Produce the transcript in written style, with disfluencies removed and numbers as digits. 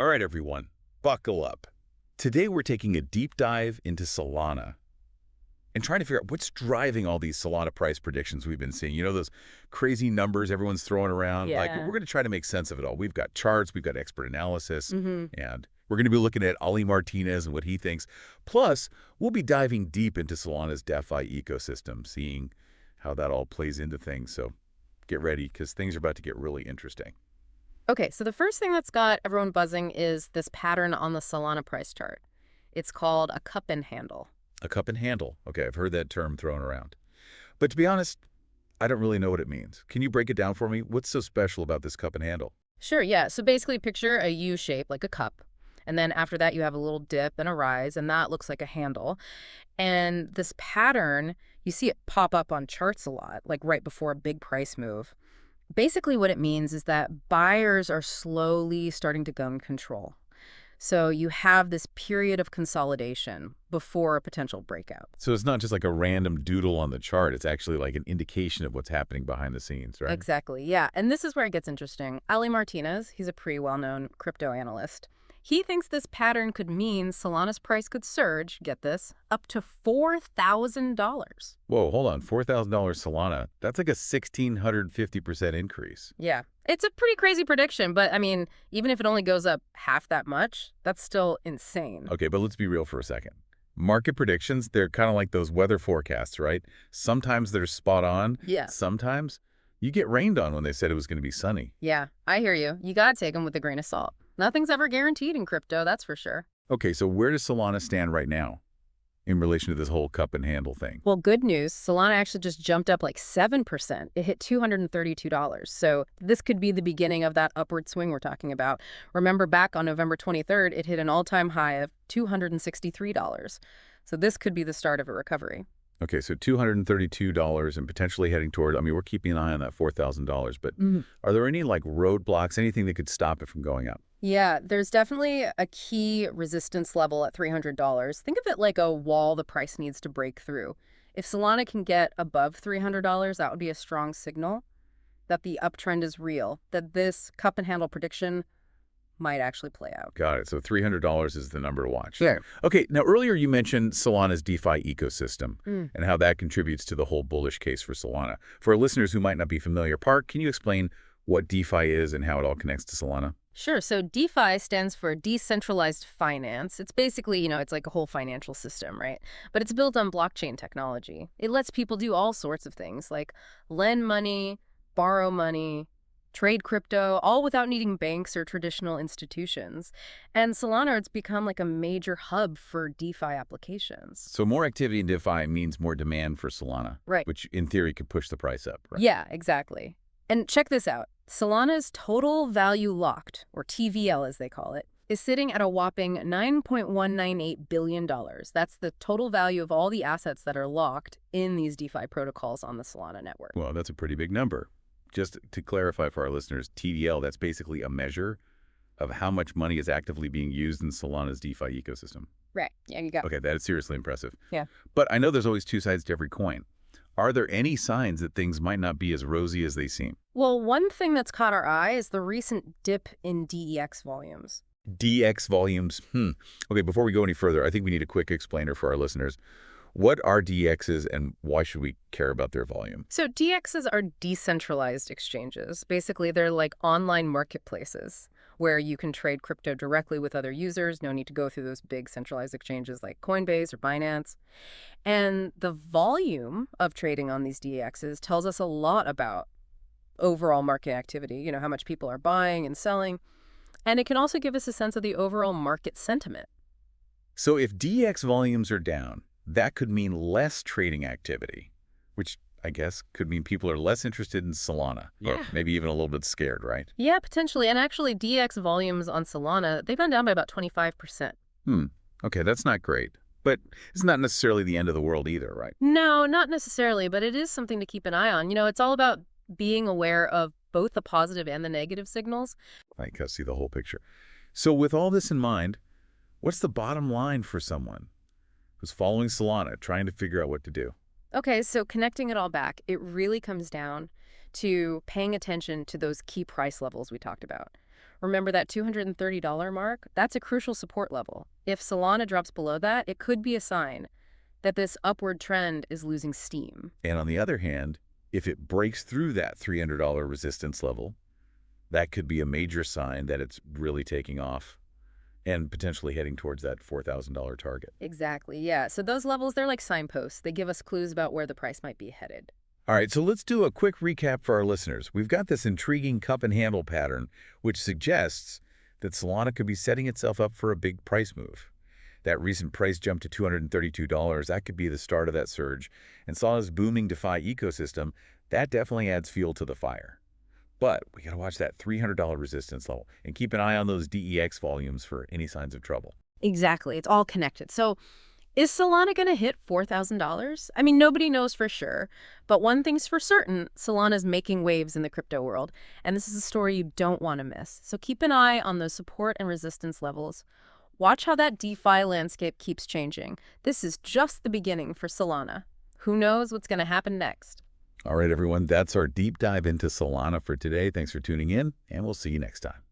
All right, everyone, buckle up. Today we're taking a deep dive into Solana and trying to figure out what's driving all these Solana price predictions we've been seeing. You know, those crazy numbers everyone's throwing around? Like, we're Yeah. going to try to make sense of it all. We've got charts, we've got expert analysis, hmm and we're going to be looking at Ali Martinez and what he thinks. Plus, we'll be diving deep into Solana's DeFi ecosystem, seeing how that all plays into things. So get ready, because things are about to get really interesting. Okay, so the first thing that's got everyone buzzing is this pattern on the Solana price chart. It's called a cup and handle. A cup and handle. Okay, I've heard that term thrown around. But to be honest, I don't really know what it means. Can you break it down for me? What's so special about this cup and handle? Sure, yeah. So basically picture a U shape like a cup. And then after that you have a little dip and a rise, and that looks like a handle. And this pattern, you see it pop up on charts a lot, like right before a big price move. Basically what it means is that buyers are slowly starting to gain control. So you have this period of consolidation before a potential breakout. So it's not just like a random doodle on the chart. It's actually like an indication of what's happening behind the scenes, right? Exactly, yeah. And this is where it gets interesting. Ali Martinez, he's a pretty well-known crypto analyst. He thinks this pattern could mean Solana's price could surge, get this, up to $4,000. Whoa, hold on. $4,000 Solana. That's like a 1,650% increase. Yeah. It's a pretty crazy prediction, but I mean, even if it only goes up half that much, that's still insane. Okay, but let's be real for a second. Market predictions, they're kind of like those weather forecasts, right? Sometimes they're spot on. Yeah. Sometimes you get rained on when they said it was going to be sunny. Yeah, I hear you. You gotta take them with a grain of salt. Nothing's ever guaranteed in crypto, that's for sure. Okay, so where does Solana stand right now in relation to this whole cup and handle thing? Well, good news. Solana actually just jumped up like 7%. It hit $232. So this could be the beginning of that upward swing we're talking about. Remember back on November 23rd, it hit an all-time high of $263. So this could be the start of a recovery. Okay, so $232 and potentially heading toward, I mean, we're keeping an eye on that $4,000, but are there any like roadblocks, anything that could stop it from going up? Yeah, there's definitely a key resistance level at $300. Think of it like a wall the price needs to break through. If Solana can get above $300, that would be a strong signal that the uptrend is real, that this cup and handle prediction might actually play out. Got it. So $300 is the number to watch. Sure. Okay, now earlier you mentioned Solana's DeFi ecosystem Mm. and how that contributes to the whole bullish case for Solana. For our listeners who might not be familiar, Park, can you explain what DeFi is and how it all connects to Solana? Sure. So DeFi stands for decentralized finance. It's basically, it's like a whole financial system, right? But it's built on blockchain technology. It lets people do all sorts of things like lend money, borrow money, trade crypto, all without needing banks or traditional institutions. And Solana, it's become like a major hub for DeFi applications. So more activity in DeFi means more demand for Solana, Right. which in theory could push the price up, right? Yeah, exactly. And check this out. Solana's total value locked, or TVL as they call it, is sitting at a whopping $9.198 billion. That's the total value of all the assets that are locked in these DeFi protocols on the Solana network. Well, that's a pretty big number. Just to clarify for our listeners, TVL, that's basically a measure of how much money is actively being used in Solana's DeFi ecosystem. Right. Yeah, you got. Okay, that is seriously impressive. Yeah. But I know there's always two sides to every coin. Are there any signs that things might not be as rosy as they seem? Well, one thing that's caught our eye is the recent dip in DEX volumes. DX volumes. Okay, before we go any further, I think we need a quick explainer for our listeners. What are DXs and why should we care about their volume? So DEXs are decentralized exchanges. Basically, they're like online marketplaces where you can trade crypto directly with other users. No need to go through those big centralized exchanges like Coinbase or Binance. And the volume of trading on these DEXs tells us a lot about overall market activity, how much people are buying and selling. And it can also give us a sense of the overall market sentiment. So if DX volumes are down, that could mean less trading activity, which I guess could mean people are less interested in Solana, or Yeah. maybe even a little bit scared, right? Yeah, potentially. And actually, DEX volumes on Solana, they've gone down by about 25%. Okay, that's not great. But it's not necessarily the end of the world either, right? No, not necessarily, but it is something to keep an eye on. It's all about being aware of both the positive and the negative signals. I can see the whole picture. So with all this in mind, what's the bottom line for someone who's following Solana, trying to figure out what to do? Okay, so connecting it all back, it really comes down to paying attention to those key price levels we talked about. Remember that $230 mark? That's a crucial support level. If Solana drops below that, it could be a sign that this upward trend is losing steam. And on the other hand, if it breaks through that $300 resistance level, that could be a major sign that it's really taking off and potentially heading towards that $4,000 target. Exactly, yeah. So those levels, they're like signposts. They give us clues about where the price might be headed. All right, so let's do a quick recap for our listeners. We've got this intriguing cup and handle pattern, which suggests that Solana could be setting itself up for a big price move. That recent price jump to $232, that could be the start of that surge. And Solana's booming DeFi ecosystem, that definitely adds fuel to the fire. But we got to watch that $300 resistance level and keep an eye on those DEX volumes for any signs of trouble. Exactly. It's all connected. So is Solana going to hit $4,000? I mean, nobody knows for sure, but one thing's for certain, Solana's making waves in the crypto world, and this is a story you don't want to miss. So keep an eye on those support and resistance levels. Watch how that DeFi landscape keeps changing. This is just the beginning for Solana. Who knows what's going to happen next? All right, everyone, that's our deep dive into Solana for today. Thanks for tuning in, and we'll see you next time.